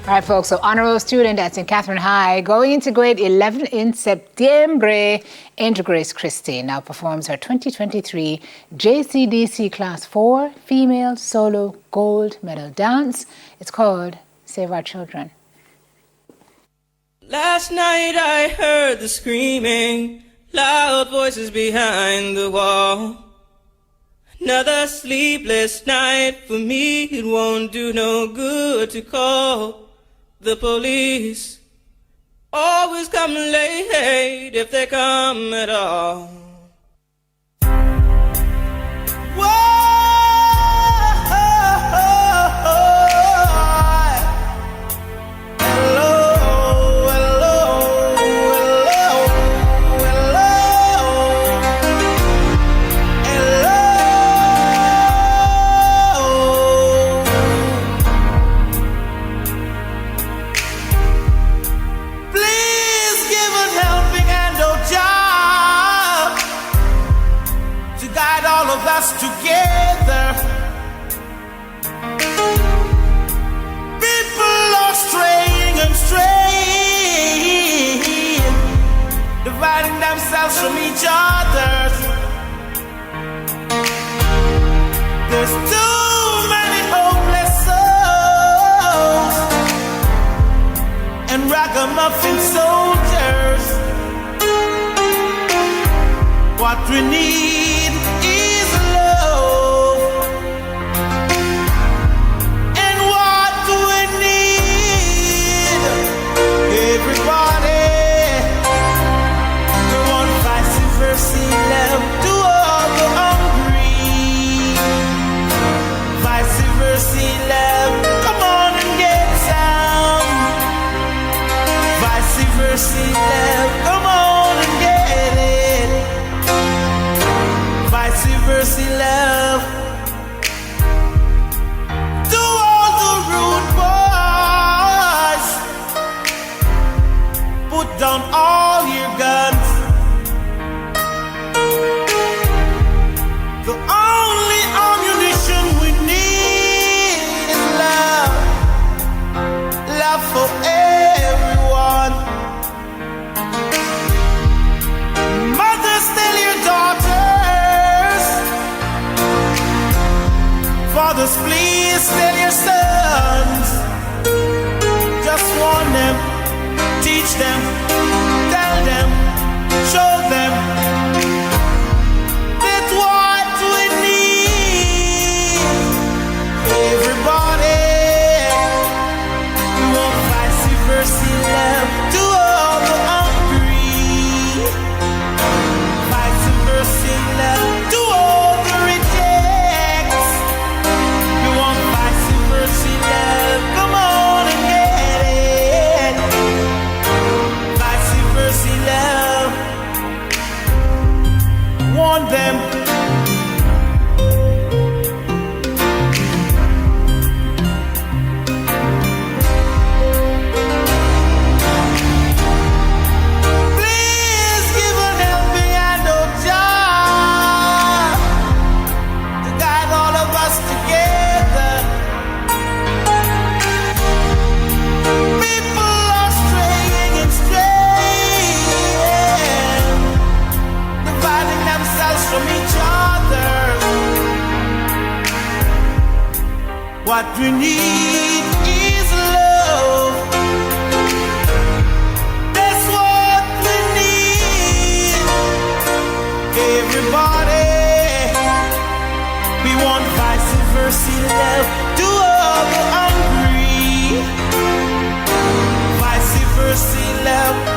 All right, folks, so honor roll student at St. Catherine High going into grade 11 in September into Grace Christie now performs her 2023 JCDC Class 4 Female Solo Gold Medal Dance. It's called Save Our Children. Last night I heard the screaming, loud voices behind the wall. Another sleepless night for me, it won't do no good to call the police. Always come late if they come at all. Together, people are straying and straying, dividing themselves from each other. There's too many hopeless souls and ragamuffin soldiers. What we need is love. And what we need, everybody, we want vice versa love to all the hungry. Vice versa love, come on and get some. Vice versa love, come on and get it. Vice versa love to all the rude boys. Put down all your guns. The only ammunition we need is love. Love for everyone. Mothers, tell your daughters. Fathers, please tell your sons. Just warn them, teach them, tell them, show them that's what we need. Everybody, we want vice versa love to all the hungry. Vice versa love to all the rejects. We want vice versa love, come on and get it. Vice versa love, warn them. Please give a helping hand, oh Jah, to guide all of us together. People are straying and straying, dividing themselves from each other. What we need is love. That's what we need. Everybody, we want vice versa love to all the hungry. Vice versa love